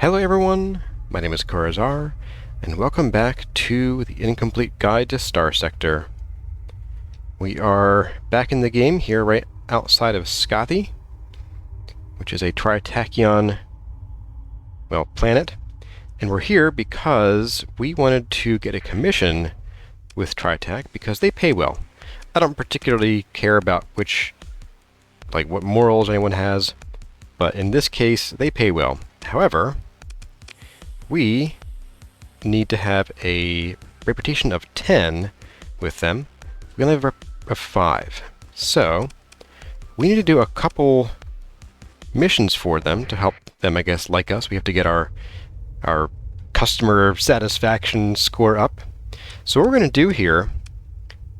Hello everyone, my name is Corazar, and welcome back to the Incomplete Guide to Starsector. We are back in the game here right outside of Scothy, which is a Tri-Tachion, planet. And we're here because we wanted to get a commission with Tri-Tach because they pay well. I don't particularly care about what morals anyone has, but in this case, they pay well. However, we need to have a reputation of 10 with them. We only have a 5. So, we need to do a couple missions for them to help them, I guess, like us. We have to get our customer satisfaction score up. So what we're going to do here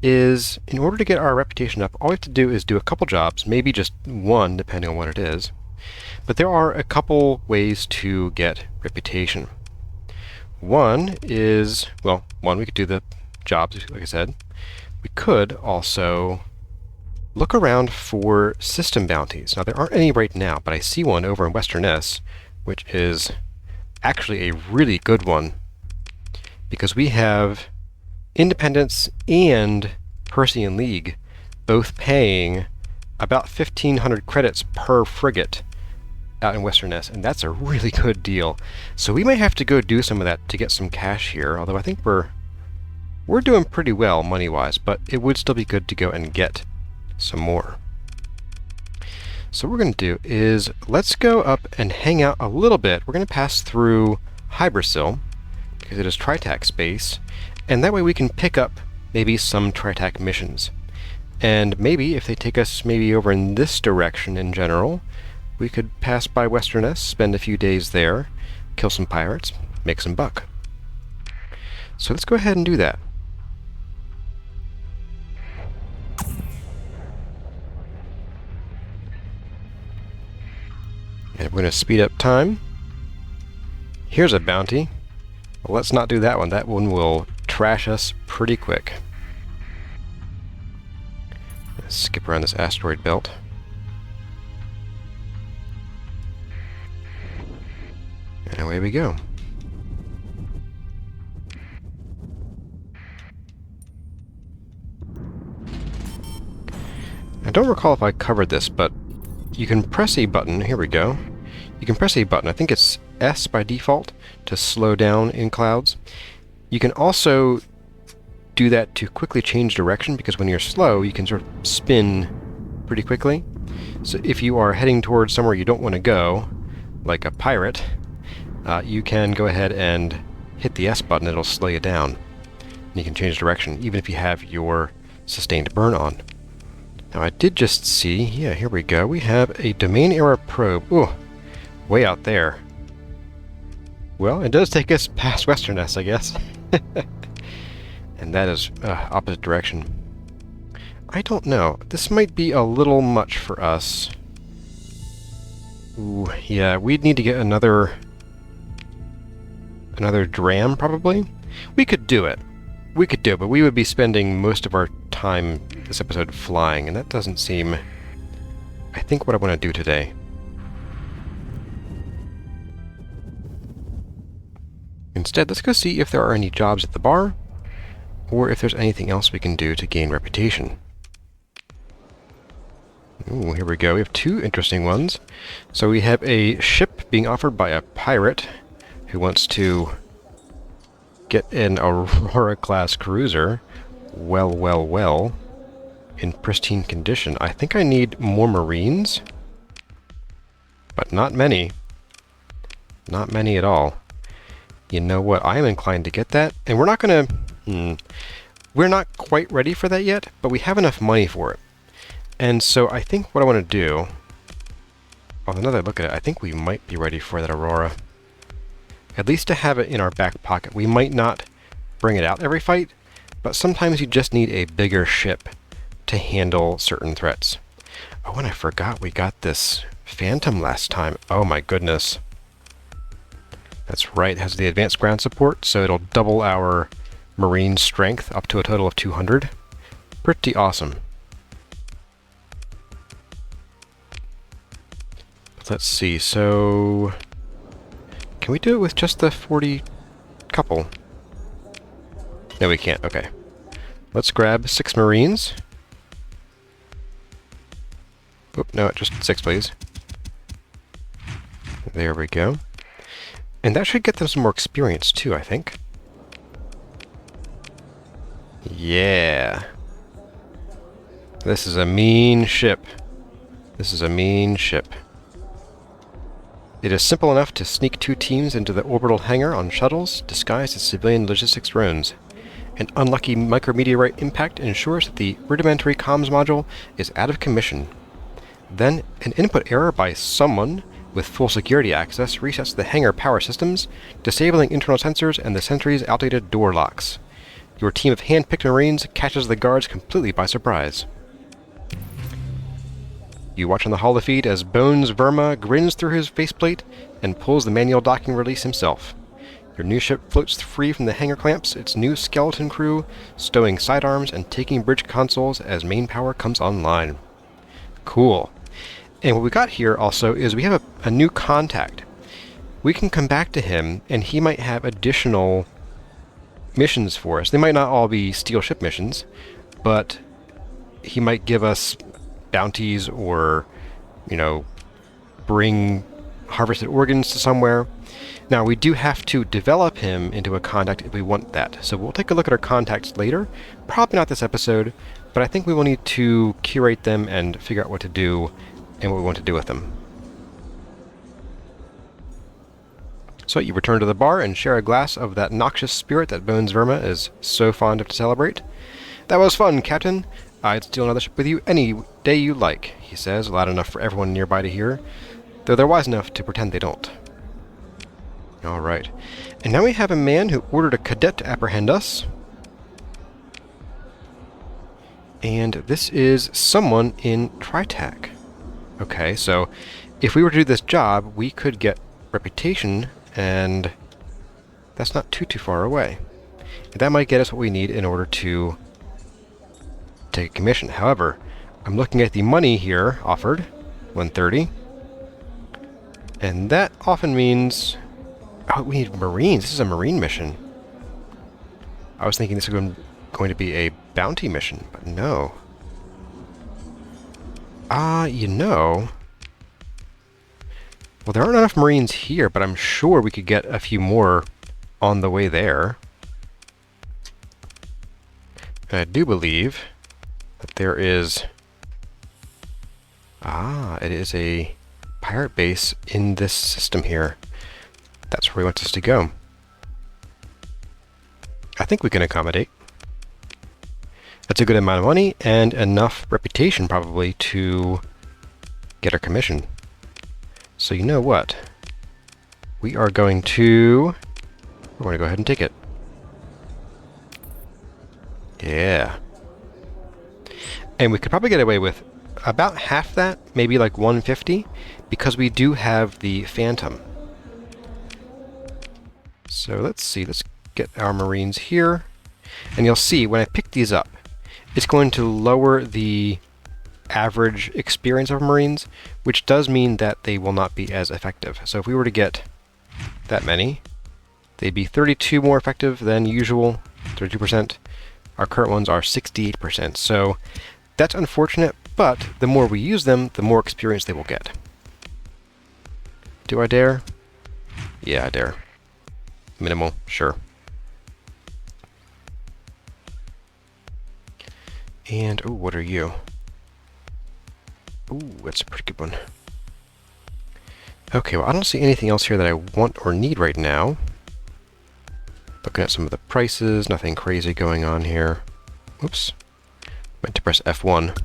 is, in order to get our reputation up, all we have to do is do a couple jobs, maybe just one, depending on what it is. But there are a couple ways to get reputation. One is, we could do the jobs, like I said. We could also look around for system bounties. Now, there aren't any right now, but I see one over in Western S, which is actually a really good one, because we have Independence and Persian League both paying about 1,500 credits per frigate out in Western S, and that's a really good deal. So we might have to go do some of that to get some cash here, although I think we're doing pretty well money-wise, but it would still be good to go and get some more. So what we're going to do is, let's go up and hang out a little bit. We're going to pass through Hybrasil, because it is Tri-Tach space, and that way we can pick up maybe some Tri-Tach missions. And maybe, if they take us maybe over in this direction in general, we could pass by Western S, spend a few days there, kill some pirates, make some buck. So let's go ahead and do that. And we're going to speed up time. Here's a bounty. Well, let's not do that one. That one will trash us pretty quick. Let's skip around this asteroid belt. And away we go. I don't recall if I covered this, but you can press a button. Here we go. You can press a button. I think it's S by default to slow down in clouds. You can also do that to quickly change direction, because when you're slow, you can sort of spin pretty quickly. So if you are heading towards somewhere you don't want to go, like a pirate, you can go ahead and hit the S button. It'll slow you down. And you can change direction, even if you have your sustained burn on. Now, I did just see, here we go. We have a domain era probe. Ooh, way out there. Well, it does take us past Western S, I guess. And that is opposite direction. I don't know. This might be a little much for us. Ooh, yeah, we'd need to get another dram, probably. We could do it. We could do it, but we would be spending most of our time this episode flying, and that doesn't seem, I think, what I want to do today. Instead, let's go see if there are any jobs at the bar, or if there's anything else we can do to gain reputation. Ooh, here we go. We have two interesting ones. So we have a ship being offered by a pirate who wants to get an Aurora class cruiser. Well, in pristine condition. I think I need more Marines, but not many. Not many at all. You know what? I am inclined to get that, and we're not going to... we're not quite ready for that yet, but we have enough money for it. And so I think what I want to do... On another look at it, I think we might be ready for that Aurora. At least to have it in our back pocket. We might not bring it out every fight, but sometimes you just need a bigger ship to handle certain threats. Oh, and I forgot we got this Phantom last time. Oh my goodness. That's right, it has the advanced ground support, so it'll double our Marine strength up to a total of 200. Pretty awesome. Let's see, so Can we do it with just the 40 couple? No, we can't. Okay. Let's grab 6 Marines. Oop, no, just 6, please. There we go. And that should get them some more experience, too, I think. Yeah. This is a mean ship. This is a mean ship. It is simple enough to sneak 2 teams into the orbital hangar on shuttles disguised as civilian logistics drones. An unlucky micrometeorite impact ensures that the rudimentary comms module is out of commission. Then, an input error by someone with full security access resets the hangar power systems, disabling internal sensors and the sentry's outdated door locks. Your team of hand-picked Marines catches the guards completely by surprise. You watch on the holofeed as Bones Verma grins through his faceplate and pulls the manual docking release himself. Your new ship floats free from the hangar clamps, its new skeleton crew stowing sidearms and taking bridge consoles as main power comes online. Cool. And what we got here also is we have a new contact. We can come back to him, and he might have additional missions for us. They might not all be steel ship missions, but he might give us bounties or, you know, bring harvested organs to somewhere. Now, we do have to develop him into a contact if we want that. So we'll take a look at our contacts later. Probably not this episode, but I think we will need to curate them and figure out what to do and what we want to do with them. So you return to the bar and share a glass of that noxious spirit that Bones Verma is so fond of to celebrate. "That was fun, Captain. I'd steal another ship with you any day you like," he says, loud enough for everyone nearby to hear, though they're wise enough to pretend they don't. Alright. And now we have a man who ordered a cadet to apprehend us. And this is someone in Tri-Tach. Okay, so if we were to do this job, we could get reputation, and that's not too far away. That might get us what we need in order to take a commission. However, I'm looking at the money here offered, 130, and that often means, oh, we need Marines. This is a Marine mission. I was thinking this was going to be a bounty mission, but no. You know, well, there aren't enough Marines here, but I'm sure we could get a few more on the way there. And I do believe that there is... it is a pirate base in this system here. That's where he wants us to go. I think we can accommodate. That's a good amount of money and enough reputation probably to get our commission. So you know what? We're going to go ahead and take it. Yeah. And we could probably get away with about half that, maybe like 150, because we do have the Phantom. So let's see, let's get our Marines here. And you'll see, when I pick these up, it's going to lower the average experience of Marines, which does mean that they will not be as effective. So if we were to get that many, they'd be 32 more effective than usual, 32%. Our current ones are 68%. So that's unfortunate, but the more we use them, the more experience they will get. Do I dare? Yeah, I dare. Minimal, sure. And, ooh, what are you? Ooh, that's a pretty good one. Okay, well, I don't see anything else here that I want or need right now. Looking at some of the prices, nothing crazy going on here. Oops. Meant to press F1.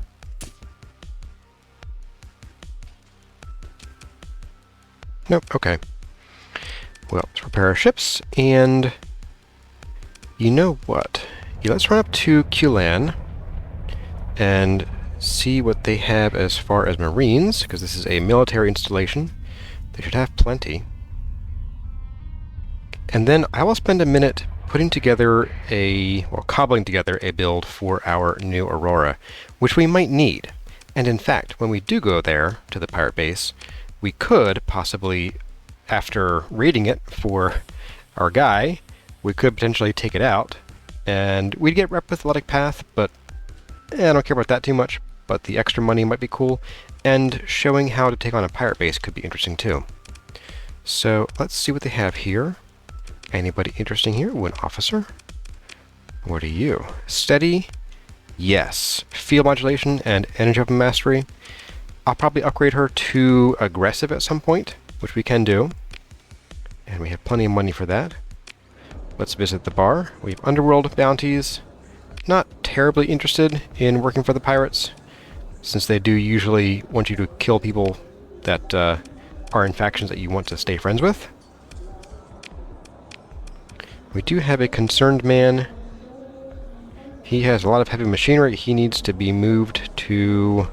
Nope, okay. Well, let's repair our ships, and you know what? Yeah, let's run up to Qulan and see what they have as far as Marines, because this is a military installation. They should have plenty. And then I will spend a minute putting together cobbling together a build for our new Aurora, which we might need. And in fact, when we do go there, to the pirate base, we could possibly after raiding it for our guy, we could potentially take it out, and we'd get rep with Athletic Path, but I don't care about that too much. But the extra money might be cool, and showing how to take on a pirate base could be interesting too. So let's see what they have here. Anybody interesting here? Ooh, an officer. What are you? Steady? Yes. Field modulation and energy weapon mastery. I'll probably upgrade her to aggressive at some point, which we can do. And we have plenty of money for that. Let's visit the bar. We have underworld bounties. Not terribly interested in working for the pirates, since they do usually want you to kill people that are in factions that you want to stay friends with. We do have a concerned man. He has a lot of heavy machinery. He needs to be moved to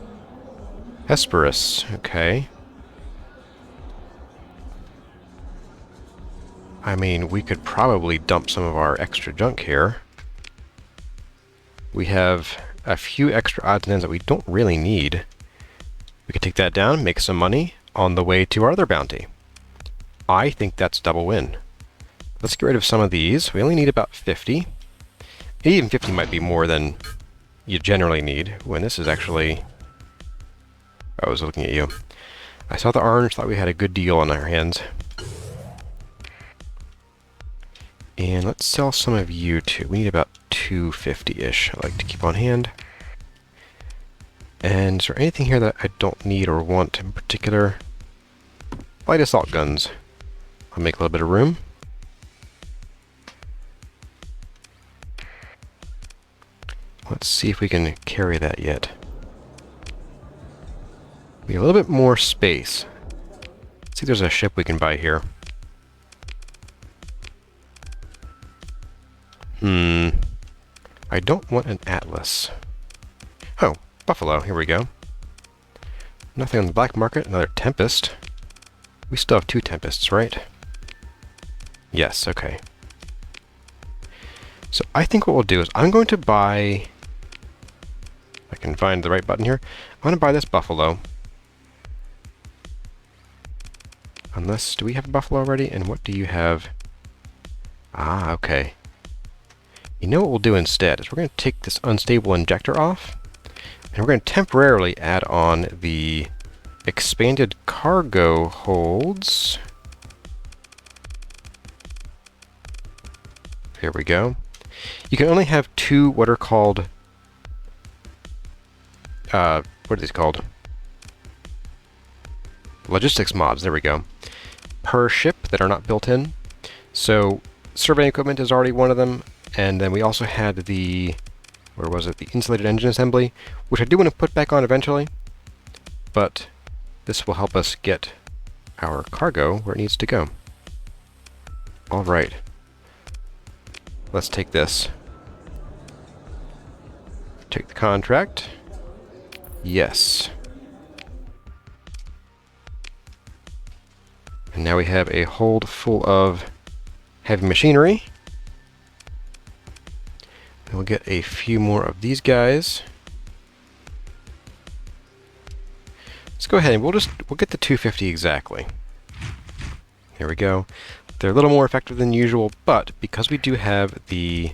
Hesperus. Okay. I mean, we could probably dump some of our extra junk here. We have a few extra odds and ends that we don't really need. We could take that down, make some money on the way to our other bounty. I think that's double win. Let's get rid of some of these. We only need about 50. Even 50 might be more than you generally need. When this is actually... I was looking at you. I saw the orange, thought we had a good deal on our hands. And let's sell some of you too. We need about 250-ish. I like to keep on hand. And is there anything here that I don't need or want in particular? Light assault guns. I'll make a little bit of room. Let's see if we can carry that yet. We have a little bit more space. Let's see if there's a ship we can buy here. I don't want an Atlas. Oh, Buffalo, here we go. Nothing on the black market, another Tempest. We still have 2 Tempests, right? Yes, okay. So I think what we'll do is I'm going to buy... I can find the right button here. I'm going to buy this Buffalo. Unless, do we have a Buffalo already? And what do you have? Ah, okay. You know what we'll do instead is we're going to take this unstable injector off, and we're going to temporarily add on the expanded cargo holds. Here we go. You can only have 2 what are called, what are these called? Logistics mods, there we go. Per ship that are not built in. So surveying equipment is already one of them. And then we also had the, where was it, the insulated engine assembly, which I do want to put back on eventually, but this will help us get our cargo where it needs to go. Alright. Let's take this. Take the contract. Yes. And now we have a hold full of heavy machinery. We'll get a few more of these guys. Let's go ahead and we'll get the 250 exactly. There we go. They're a little more effective than usual, but because we do have the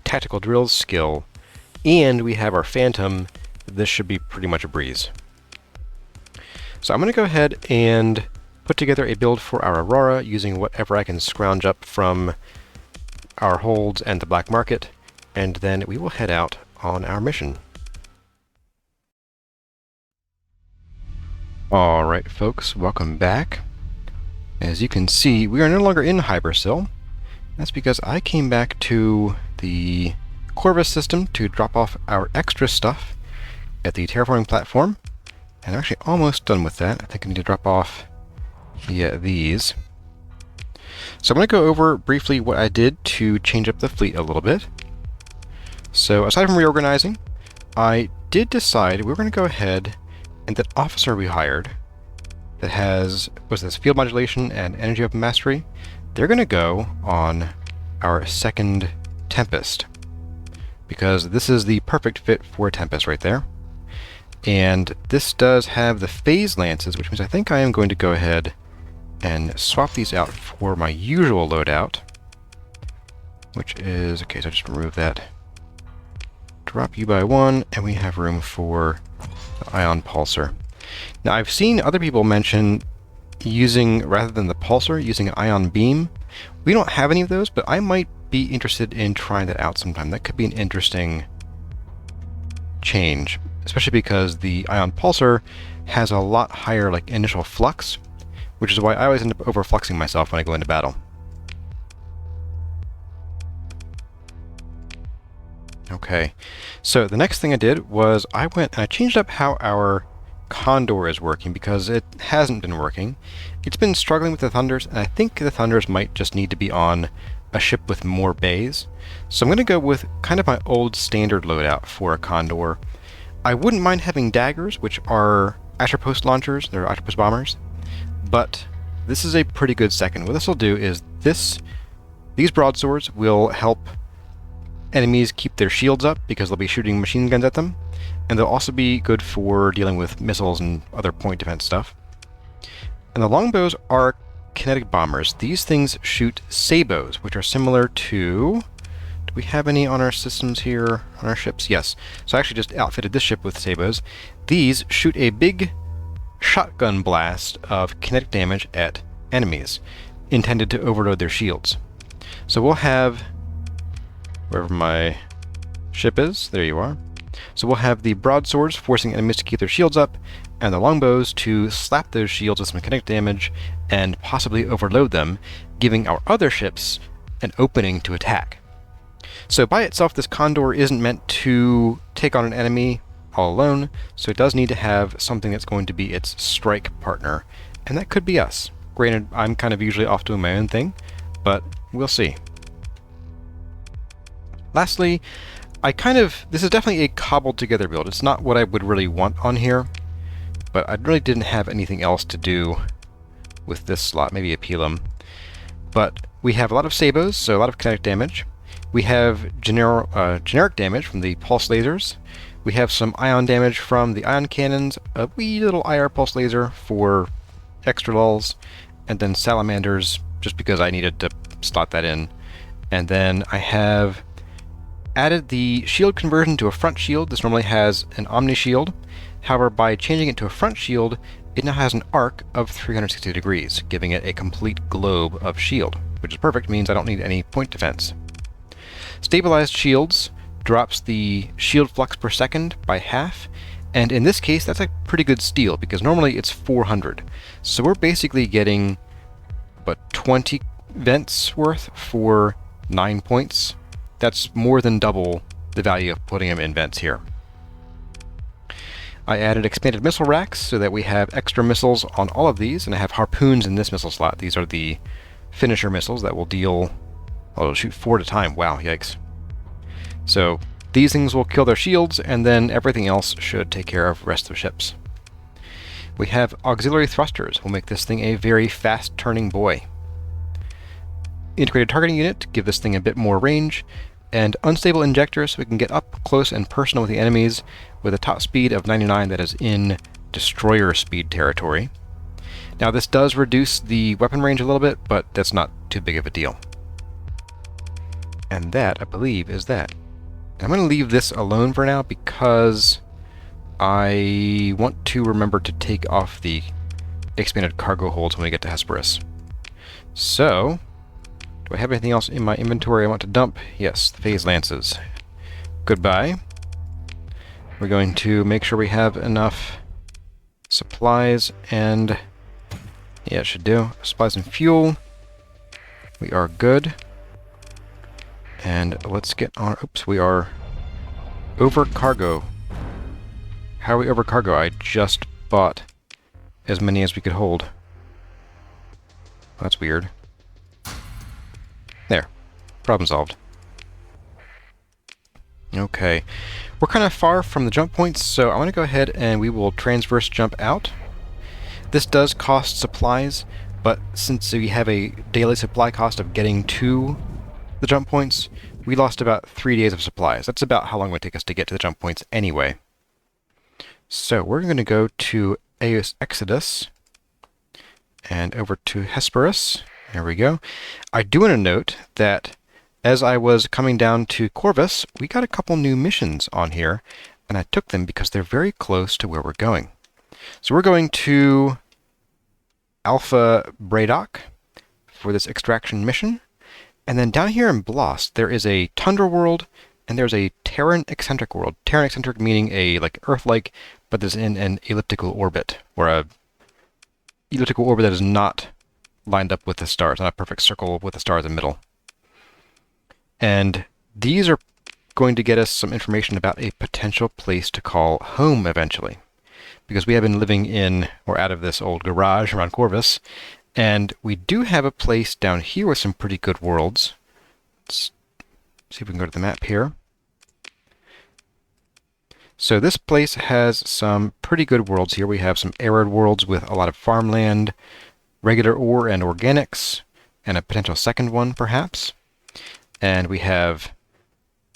tactical drills skill and we have our Phantom, this should be pretty much a breeze. So I'm going to go ahead and put together a build for our Aurora using whatever I can scrounge up from our holds and the black market, and then we will head out on our mission. Alright folks, welcome back. As you can see, we are no longer in Hypersil. That's because I came back to the Corvus system to drop off our extra stuff at the terraforming platform, and I'm actually almost done with that. I think I need to drop off these. So I'm going to go over briefly what I did to change up the fleet a little bit. So aside from reorganizing, I did decide we were going to go ahead and that officer we hired that has, was this field modulation and energy weapon mastery, they're going to go on our second Tempest. Because this is the perfect fit for Tempest right there. And this does have the phase lances, which means I think I am going to go ahead and swap these out for my usual loadout, which is, okay, so just remove that. Drop you by 1, and we have room for the ion pulsar. Now, I've seen other people mention using, rather than the pulsar, using an ion beam. We don't have any of those, but I might be interested in trying that out sometime. That could be an interesting change, especially because the ion pulsar has a lot higher initial flux, which is why I always end up overfluxing myself when I go into battle. Okay, so the next thing I did was I went and I changed up how our Condor is working, because it hasn't been working. It's been struggling with the Thunders, and I think the Thunders might just need to be on a ship with more bays. So I'm going to go with kind of my old standard loadout for a Condor. I wouldn't mind having daggers, which are Astropost launchers. They're Astropost bombers. But this is a pretty good second. What this will do is these broadswords will help enemies keep their shields up, because they'll be shooting machine guns at them. And they'll also be good for dealing with missiles and other point defense stuff. And the longbows are kinetic bombers. These things shoot sabos, which are similar to... Do we have any on our systems here, on our ships? Yes. So I actually just outfitted this ship with sabos. These shoot a big shotgun blast of kinetic damage at enemies, intended to overload their shields. So we'll have... wherever my ship is, there you are. So we'll have the broadswords forcing enemies to keep their shields up, and the longbows to slap those shields with some kinetic damage and possibly overload them, giving our other ships an opening to attack. So by itself, this Condor isn't meant to take on an enemy all alone, so it does need to have something that's going to be its strike partner, and that could be us. Granted, I'm kind of usually off doing my own thing, but we'll see. Lastly, this is definitely a cobbled together build. It's not what I would really want on here, but I really didn't have anything else to do with this slot, maybe a Pelum. But we have a lot of sabos, so a lot of kinetic damage. We have generic damage from the pulse lasers. We have some ion damage from the ion cannons, a wee little IR pulse laser for extra lulls, and then salamanders, just because I needed to slot that in. And then I have added the shield conversion to a front shield. This normally has an omni shield. However, by changing it to a front shield, it now has an arc of 360 degrees, giving it a complete globe of shield, which is perfect, means I don't need any point defense. Stabilized shields drops the shield flux per second by half, and in this case that's a pretty good steal, because normally it's 400. So we're basically getting about 20 vents worth for 9 points. That's more than double the value of putting them in vents here. I added expanded missile racks so that we have extra missiles on all of these, and I have harpoons in this missile slot. These are the finisher missiles that will deal... oh, it'll shoot 4 at a time. Wow, yikes. So these things will kill their shields, and then everything else should take care of the rest of the ships. We have auxiliary thrusters. We'll make this thing a very fast-turning boy. Integrated targeting unit to give this thing a bit more range, and unstable injectors so we can get up close and personal with the enemies with a top speed of 99 that is in destroyer speed territory. Now this does reduce the weapon range a little bit, but that's not too big of a deal. And that, I believe, is that. I'm going to leave this alone for now because I want to remember to take off the expanded cargo holds when we get to Hesperus. So, do I have anything else in my inventory I want to dump? Yes, the phase lances. Goodbye. We're going to make sure we have enough supplies and... yeah, it should do. Supplies and fuel. We are good. And let's get on... oops, we are over cargo. How are we over cargo? I just bought as many as we could hold. That's weird. There. Problem solved. Okay. We're kind of far from the jump points, so I want to go ahead and we will transverse jump out. This does cost supplies, but since we have a daily supply cost of getting to the jump points, we lost about 3 days of supplies. That's about how long it would take us to get to the jump points anyway. So we're going to go to Aeos Exodus, and over to Hesperus. There we go. I do want to note that as I was coming down to Corvus, we got a couple new missions on here, and I took them because they're very close to where we're going. So we're going to Alpha Braddock for this extraction mission, and then down here in Blost, there is a Tundra world, and there's a Terran eccentric world. Terran eccentric meaning a like Earth-like, but is in an elliptical orbit, or a elliptical orbit that is not lined up with the stars, not a perfect circle with the stars in the middle. And these are going to get us some information about a potential place to call home eventually. Because we have been living in, or out of this old garage around Corvus, and we do have a place down here with some pretty good worlds. Let's see if we can go to the map here. So this place has some pretty good worlds here. We have some arid worlds with a lot of farmland, regular ore and organics, and a potential second one perhaps. And we have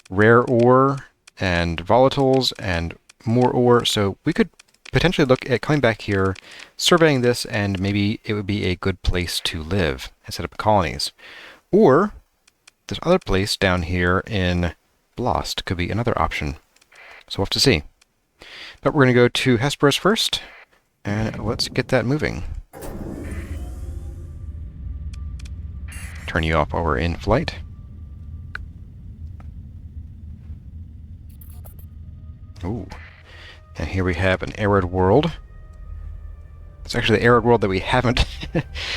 rare ore and volatiles and more ore, so we could potentially look at coming back here, surveying this, and maybe it would be a good place to live and set up colonies. Or this other place down here in Blost could be another option. So we'll have to see. But we're going to go to Hesperus first, and let's get that moving. Turn you off while we're in flight. Ooh. And here we have an arid world. It's actually the arid world that we haven't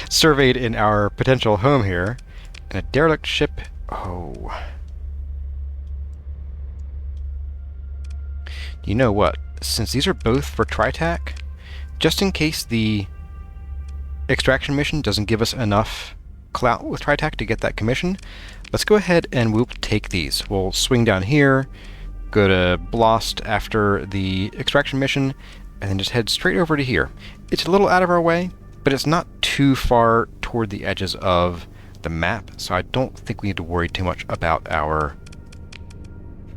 surveyed in our potential home here. And a derelict ship. Oh. You know what? Since these are both for Tri-Tach, just in case the extraction mission doesn't give us enough clout with Tri-Tach to get that commission, let's go ahead and we'll take these. We'll swing down here, go to Blost after the extraction mission, and then just head straight over to here. It's a little out of our way, but it's not too far toward the edges of the map, so I don't think we need to worry too much about our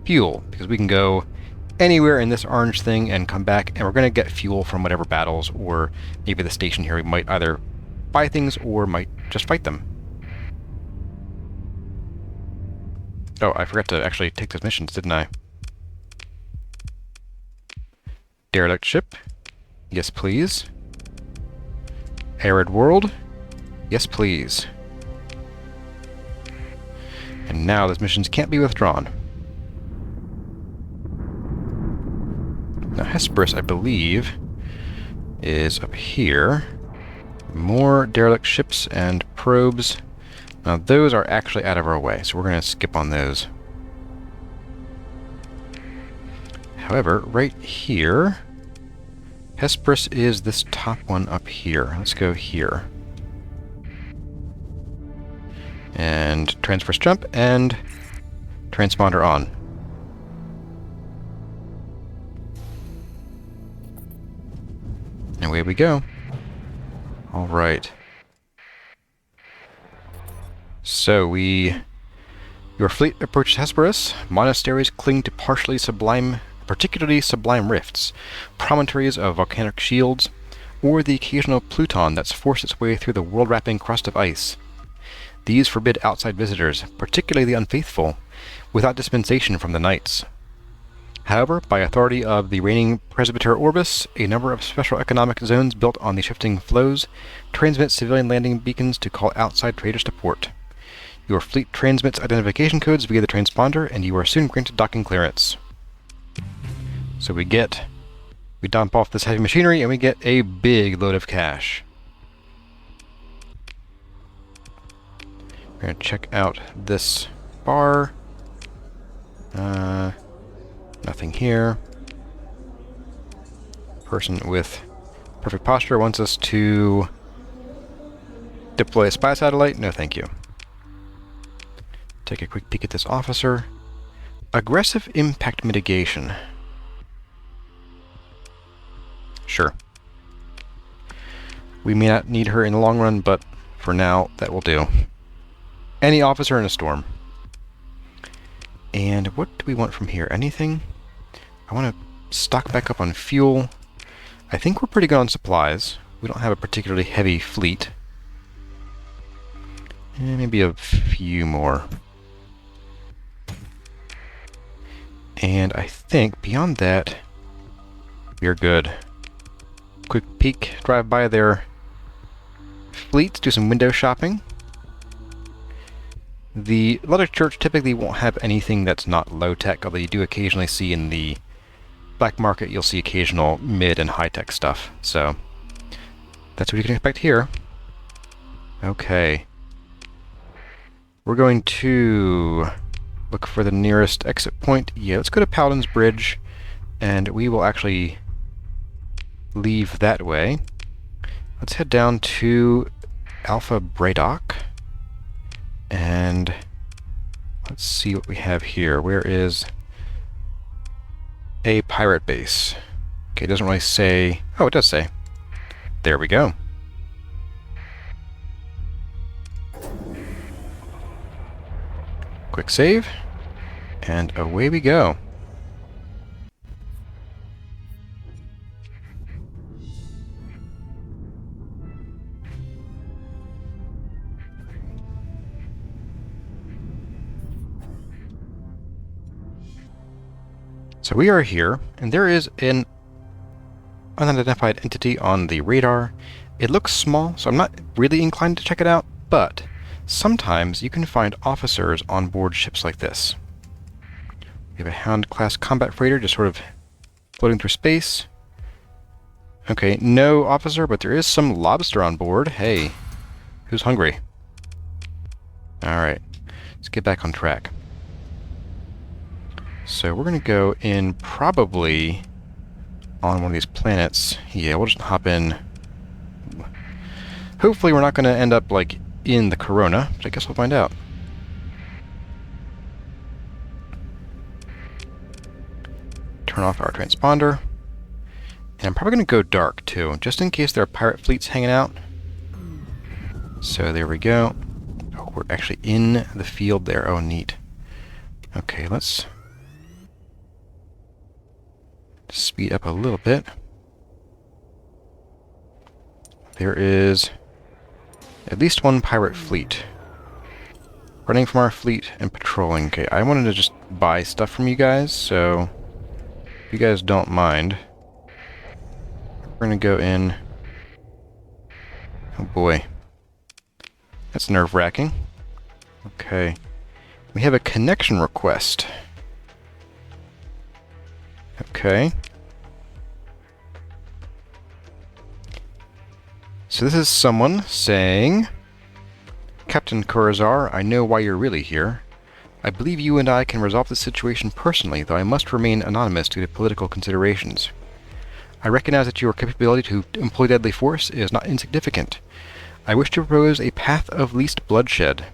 fuel, because we can go anywhere in this orange thing and come back, and we're going to get fuel from whatever battles, or maybe the station here. We might either buy things or might just fight them. Oh, I forgot to actually take those missions, didn't I? Derelict ship. Yes, please. Arid world. Yes, please. And now those missions can't be withdrawn. Now Hesperus, I believe, is up here. More derelict ships and probes. Now those are actually out of our way, so we're going to skip on those. However, right here, Hesperus is this top one up here. Let's go here. And transverse jump and transponder on. And away we go. All right. So your fleet approaches Hesperus. Monasteries cling to particularly sublime rifts, promontories of volcanic shields, or the occasional Pluton that's forced its way through the world-wrapping crust of ice. These forbid outside visitors, particularly the unfaithful, without dispensation from the knights. However, by authority of the reigning Presbyter Orbis, a number of special economic zones built on the shifting flows transmit civilian landing beacons to call outside traders to port. Your fleet transmits identification codes via the transponder, and you are soon granted docking clearance. So we dump off this heavy machinery, and we get a big load of cash. We're going to check out this bar. Nothing here. Person with perfect posture wants us to deploy a spy satellite. No, thank you. Take a quick peek at this officer. Aggressive impact mitigation. Sure. We may not need her in the long run, but for now, that will do. Any officer in a storm. And what do we want from here? Anything? I want to stock back up on fuel. I think we're pretty good on supplies. We don't have a particularly heavy fleet. And maybe a few more. And I think beyond that, we are good. Quick peek, drive by their fleets, do some window shopping. The leather church typically won't have anything that's not low-tech, although you do occasionally see in the black market, you'll see occasional mid and high-tech stuff. So that's what you can expect here. Okay. We're going to look for the nearest exit point. Yeah, let's go to Paladin's Bridge, and we will actually leave that way. Let's head down to Alpha Braddock, and let's see what we have here. Where is a pirate base? Okay, it doesn't really say... Oh, it does say. There we go. Quick save, and away we go. So we are here, and there is an unidentified entity on the radar. It looks small, so I'm not really inclined to check it out, but sometimes you can find officers on board ships like this. We have a Hound-class combat freighter just sort of floating through space. Okay, no officer, but there is some lobster on board. Hey, who's hungry? Alright, let's get back on track. So we're going to go in probably on one of these planets. Yeah, we'll just hop in. Hopefully we're not going to end up, like, in the Corona, but I guess we'll find out. Turn off our transponder. And I'm probably going to go dark, too, just in case there are pirate fleets hanging out. So there we go. Oh, we're actually in the field there. Oh, neat. Okay, let's speed up a little bit. There is at least one pirate fleet running from our fleet and patrolling. Okay, I wanted to just buy stuff from you guys, so if you guys don't mind, we're going to go in. Oh boy. That's nerve-wracking. Okay. We have a connection request. Okay. So this is someone saying, Captain Corazar, I know why you're really here. I believe you and I can resolve the situation personally, though I must remain anonymous due to political considerations. I recognize that your capability to employ deadly force is not insignificant. I wish to propose a path of least bloodshed.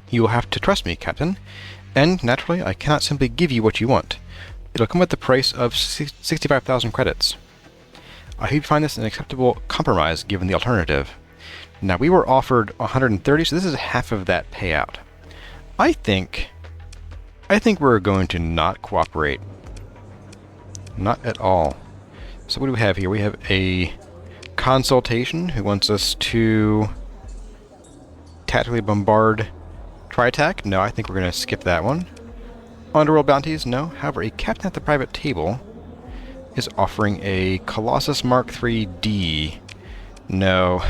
You will have to trust me, Captain, and, naturally, I cannot simply give you what you want. It'll come at the price of 65,000 credits. I hope you find this an acceptable compromise given the alternative. Now, we were offered 130, so this is half of that payout. I think we're going to not cooperate. Not at all. So what do we have here? We have a consultation who wants us to tactically bombard Tri-Tach? No, I think we're going to skip that one. Underworld bounties? No. However, a captain at the private table is offering a Colossus Mark III-D. No.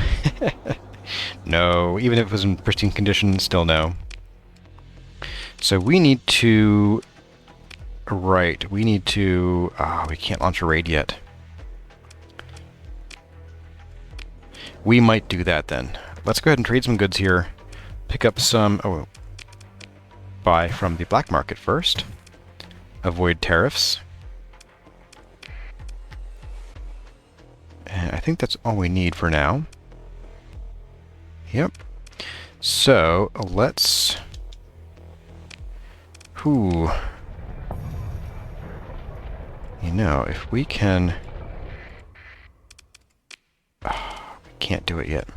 No. Even if it was in pristine condition, still no. So we need to... Right, we need to... we can't launch a raid yet. We might do that then. Let's go ahead and trade some goods here. Pick up some... Oh, buy from the black market first. Avoid tariffs. And I think that's all we need for now. Yep. So, let's... You know, if we can... we can't do it yet.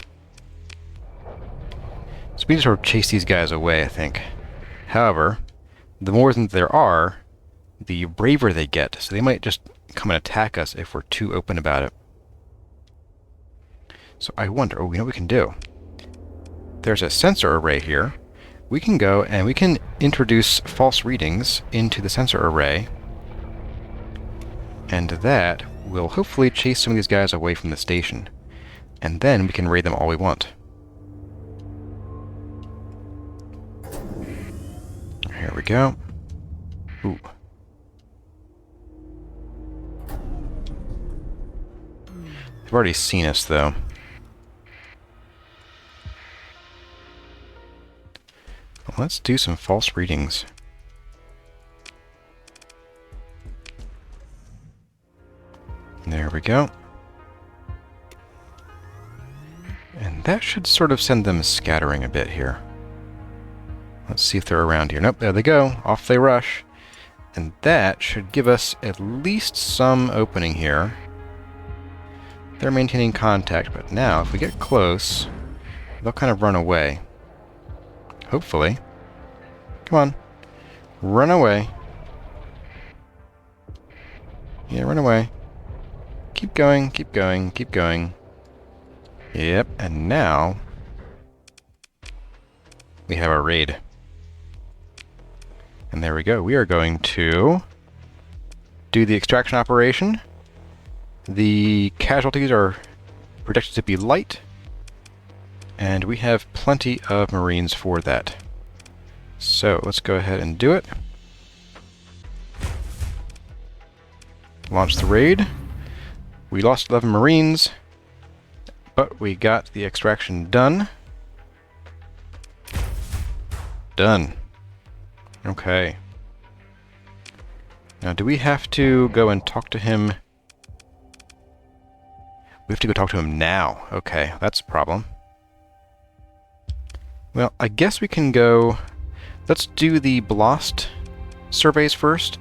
So we need to sort of chase these guys away, I think. However, the more than there are, the braver they get. So they might just come and attack us if we're too open about it. So I wonder, oh, you know what we can do? There's a sensor array here. We can go and we can introduce false readings into the sensor array, and that will hopefully chase some of these guys away from the station. And then we can raid them all we want. Here we go. Ooh. They've already seen us, though. Let's do some false readings. There we go. And that should sort of send them scattering a bit here. Let's see if they're around here. Nope, there they go. Off they rush. And that should give us at least some opening here. They're maintaining contact, but now if we get close, they'll kind of run away. Hopefully. Come on. Run away. Yeah, run away. Keep going, keep going, keep going. Yep, and now we have our raid. And there we go. We are going to do the extraction operation. The casualties are projected to be light, and we have plenty of Marines for that. So let's go ahead and do it. Launch the raid. We lost 11 Marines, but we got the extraction done. Done. Okay. Now, do we have to go and talk to him? We have to go talk to him now. Okay, that's a problem. Well, I guess we can go... Let's do the Blast surveys first,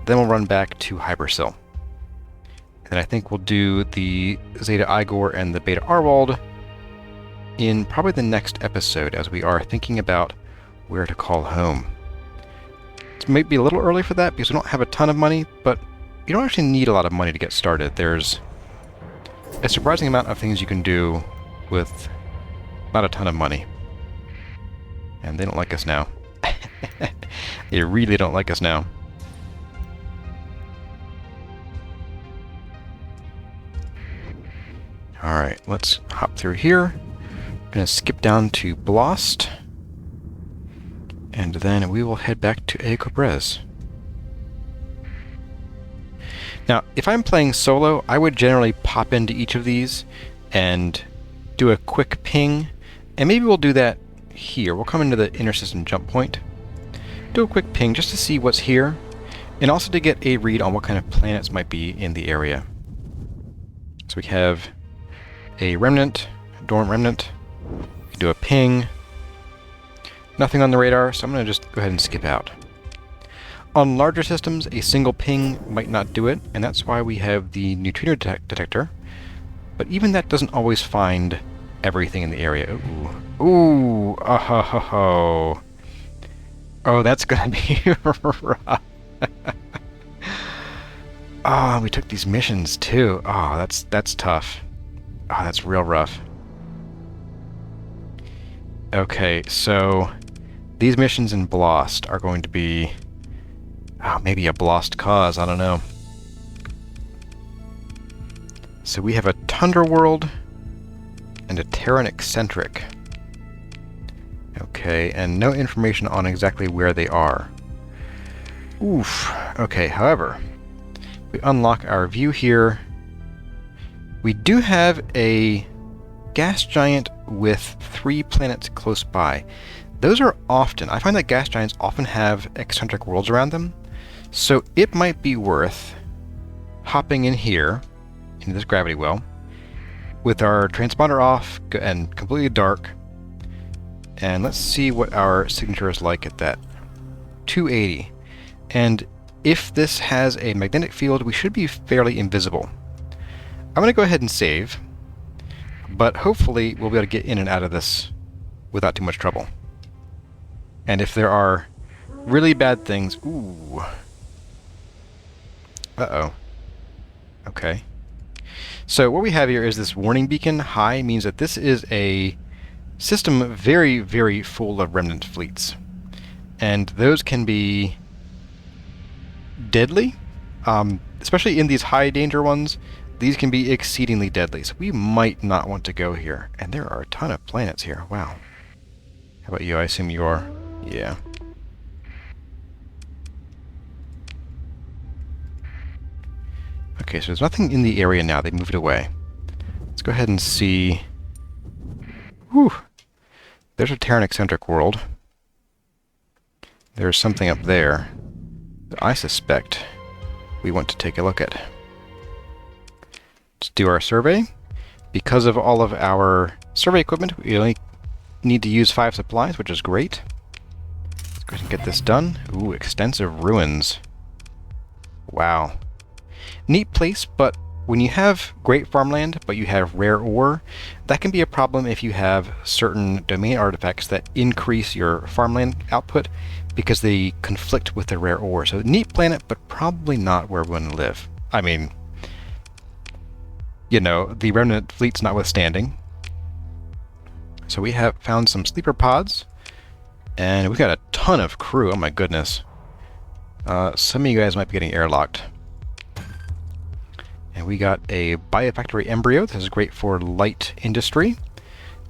then we'll run back to Hypersil. And I think we'll do the Zeta Igor and the Beta Arwald in probably the next episode, as we are thinking about where to call home. It might be a little early for that because we don't have a ton of money, but you don't actually need a lot of money to get started. There's a surprising amount of things you can do with not a ton of money. And they don't like us now. They really don't like us now. Alright, let's hop through here. I'm going to skip down to Blast. And then we will head back to Ecobrez. Now, if I'm playing solo, I would generally pop into each of these and do a quick ping. And maybe we'll do that here. We'll come into the inner system jump point. Do a quick ping just to see what's here. And also to get a read on what kind of planets might be in the area. So we have a Remnant, dormant Remnant. We can do a ping. Nothing on the radar, so I'm going to just go ahead and skip out. On larger systems, a single ping might not do it, and that's why we have the neutrino detector. But even that doesn't always find everything in the area. Ooh. Ooh! Oh, ho, ho, ho. Oh, that's going to be rough. Oh, we took these missions too. Oh, that's tough. Oh, that's real rough. Okay, so these missions in Blast are going to be maybe a Blast cause, I don't know. So we have a Tundra World and a Terran Eccentric. Okay, and no information on exactly where they are. Oof. Okay, however, we unlock our view here. We do have a gas giant with 3 planets close by. Those are often, I find that gas giants often have eccentric worlds around them, so it might be worth hopping in here, into this gravity well, with our transponder off and completely dark, and let's see what our signature is like at that. 280. And if this has a magnetic field, we should be fairly invisible. I'm going to go ahead and save, but hopefully we'll be able to get in and out of this without too much trouble. And if there are really bad things... Ooh. Uh-oh. Okay. So what we have here is this warning beacon. High means that this is a system very, very full of Remnant fleets. And those can be deadly, especially in these high danger ones. These can be exceedingly deadly, so we might not want to go here. And there are a ton of planets here. Wow. How about you? I assume you are. Yeah. Okay, so there's nothing in the area now. They moved away. Let's go ahead and see. Whew. There's a Terran-eccentric world. There's something up there that I suspect we want to take a look at. Let's do our survey. Because of all of our survey equipment, we only need to use 5 supplies, which is great. Let's go ahead and get this done. Ooh, extensive ruins. Wow. Neat place, but when you have great farmland, but you have rare ore, that can be a problem if you have certain domain artifacts that increase your farmland output because they conflict with the rare ore. So neat planet, but probably not where we want to live. I mean, you know, the Remnant fleet's notwithstanding. So we have found some sleeper pods, and we've got a ton of crew. Oh my goodness. Some of you guys might be getting airlocked. And we got a biofactory embryo. This is great for light industry.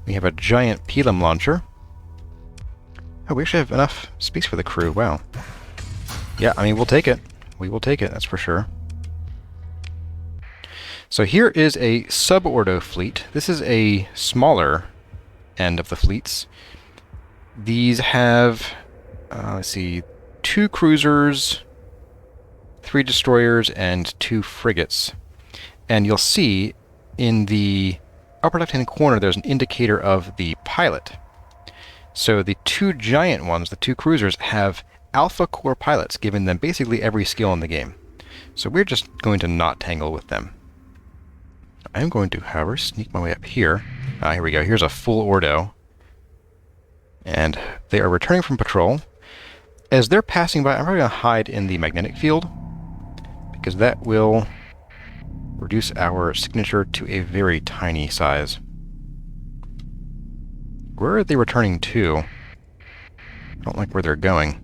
We have a giant Pelum launcher. Oh, we actually have enough space for the crew. Wow. Yeah, I mean, we'll take it. We will take it, that's for sure. So here is a subordo fleet. This is a smaller end of the fleets. These have, let's see, 2 cruisers, 3 destroyers, and 2 frigates. And you'll see in the upper left-hand corner there's an indicator of the pilot. So the 2 giant ones, the 2 cruisers, have alpha core pilots, giving them basically every skill in the game. So we're just going to not tangle with them. I'm going to, however, sneak my way up here. Here we go. Here's a full Ordo. And they are returning from patrol. As they're passing by, I'm probably going to hide in the magnetic field, because that will reduce our signature to a very tiny size. Where are they returning to? I don't like where they're going.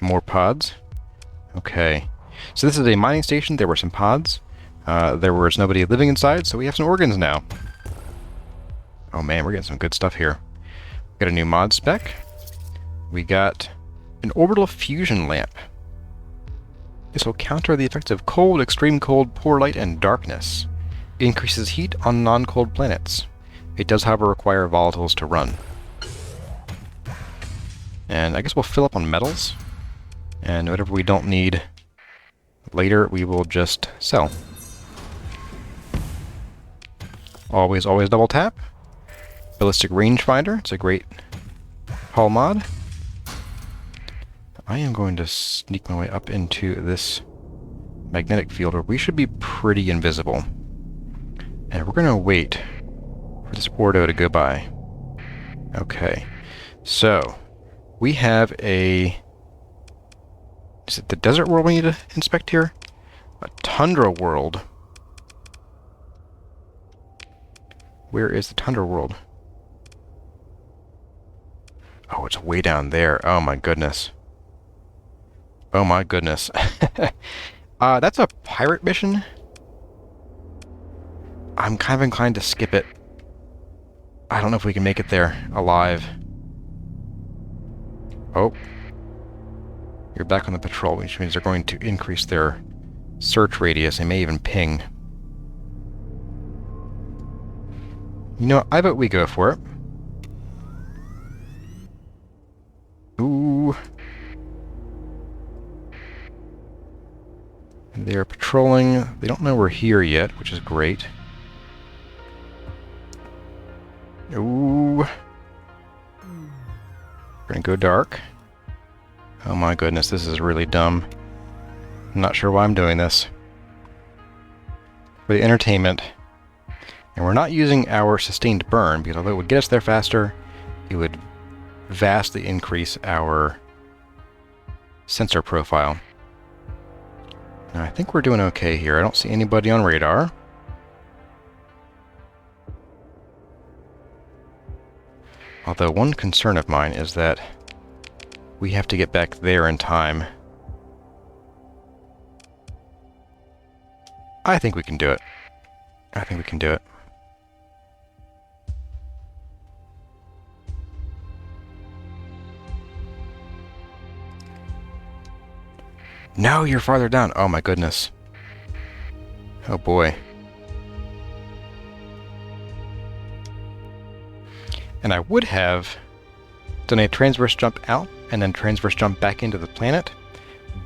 More pods? Okay. So this is a mining station. There were some pods. There was nobody living inside, so we have some organs now. Oh man, we're getting some good stuff here. Got a new mod spec. We got an orbital fusion lamp. This will counter the effects of cold, extreme cold, poor light, and darkness. It increases heat on non-cold planets. It does, however, require volatiles to run. And I guess we'll fill up on metals. And whatever we don't need later, we will just sell. Always, always double tap. Ballistic rangefinder. It's a great hull mod. I am going to sneak my way up into this magnetic field where we should be pretty invisible. And we're going to wait for this Ordo to go by. Okay. So, we have a... Is it the desert world we need to inspect here? A tundra world. Where is the tundra world? Oh, it's way down there. Oh my goodness. Oh my goodness. That's a pirate mission. I'm kind of inclined to skip it. I don't know if we can make it there alive. Oh. You're back on the patrol, which means they're going to increase their search radius. They may even ping. You know, I vote we go for it. Ooh. They're patrolling. They don't know we're here yet, which is great. Ooh. We're gonna go dark. Oh my goodness, this is really dumb. I'm not sure why I'm doing this. For the entertainment. And we're not using our sustained burn, because although it would get us there faster, it would vastly increase our sensor profile. I think we're doing okay here. I don't see anybody on radar. Although one concern of mine is that we have to get back there in time. I think we can do it. I think we can do it. No, you're farther down. Oh my goodness. Oh boy. And I would have done a transverse jump out and then transverse jump back into the planet,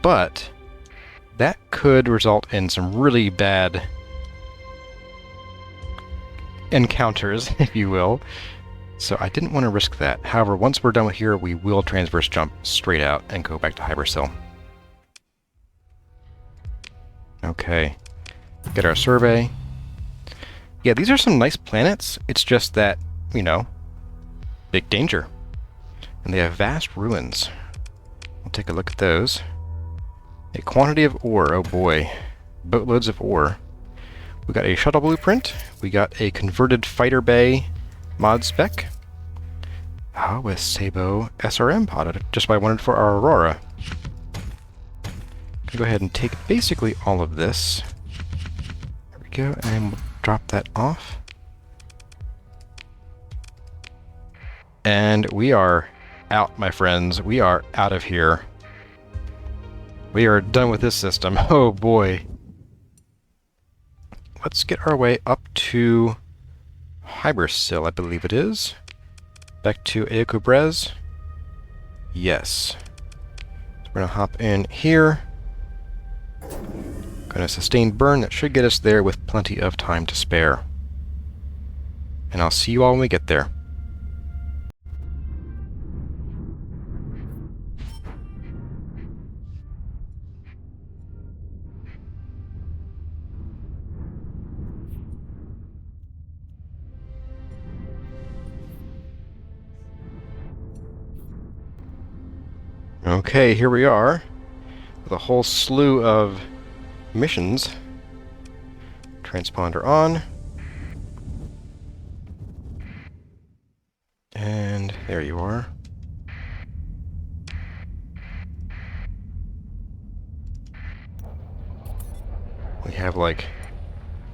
but that could result in some really bad encounters, if you will. So I didn't want to risk that. However, once we're done with here, we will transverse jump straight out and go back to Hypercell. Okay. Get our survey. Yeah, these are some nice planets. It's just that, you know, big danger. And they have vast ruins. We'll take a look at those. A quantity of ore, oh boy. Boatloads of ore. We got a shuttle blueprint. We got a converted fighter bay mod spec. Oh, with Sabo SRM pod, just what I wanted for our Aurora. Go ahead and take basically all of this. There we go, and we'll drop that off. And we are out, my friends. We are out of here. We are done with this system. Oh boy. Let's get our way up to Hypercell, I believe it is. Back to Eokubrez. Yes. So we're gonna hop in here. Gonna sustain burn. That should get us there with plenty of time to spare. And I'll see you all when we get there. Okay, here we are, with a whole slew of missions. Transponder on. And there you are. We have like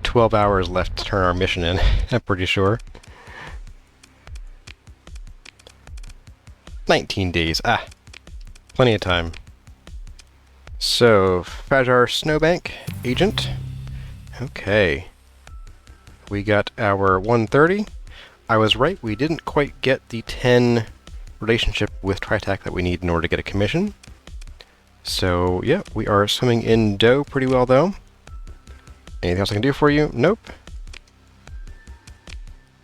12 hours left to turn our mission in, I'm pretty sure. 19 days, plenty of time. So, Fajar Snowbank, agent. Okay. We got our 130. I was right, we didn't quite get the 10 relationship with Tri-Tach that we need in order to get a commission. So, yeah, we are swimming in dough pretty well, though. Anything else I can do for you? Nope.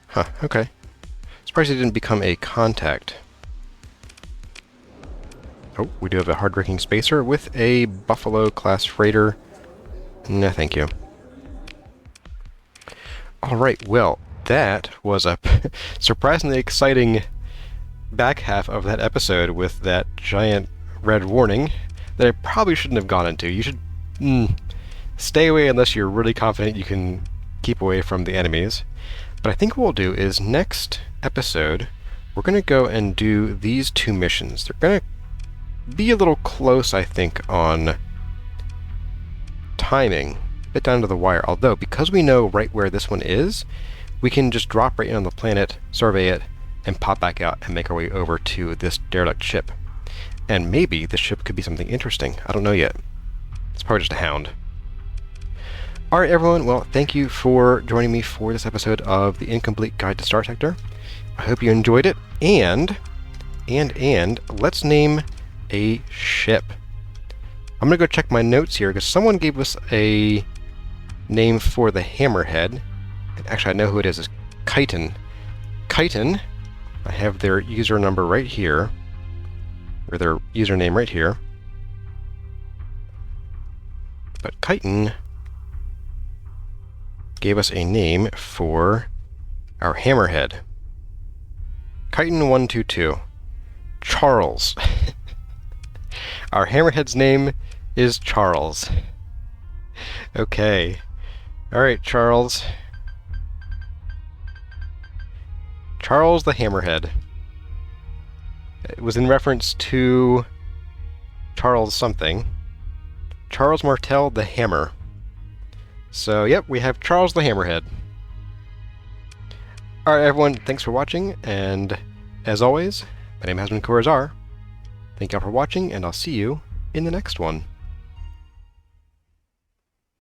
Huh, okay. Surprised he didn't become a contact. Oh, we do have a hard-braking spacer with a Buffalo-class freighter. No, thank you. Alright, well, that was a surprisingly exciting back half of that episode with that giant red warning that I probably shouldn't have gone into. You should stay away unless you're really confident you can keep away from the enemies. But I think what we'll do is next episode, we're going to go and do these two missions. They're going to be a little close, I think, on timing. A bit down to the wire. Although, because we know right where this one is, we can just drop right in on the planet, survey it, and pop back out and make our way over to this derelict ship. And maybe this ship could be something interesting. I don't know yet. It's probably just a hound. Alright everyone, well, thank you for joining me for this episode of the Incomplete Guide to Starsector. I hope you enjoyed it, and let's name a ship. I'm gonna go check my notes here, because someone gave us a name for the Hammerhead. And actually, I know who it is. It's Chitin. Chitin, I have their user number right here, or their username right here. But Chitin gave us a name for our Hammerhead. Chitin122. Charles. Our Hammerhead's name is Charles. Okay. Alright, Charles. Charles the Hammerhead. It was in reference to Charles something. Charles Martel the Hammer. So, yep, we have Charles the Hammerhead. Alright, everyone, thanks for watching, and as always, my name has been Corazar. Thank y'all for watching, and I'll see you in the next one.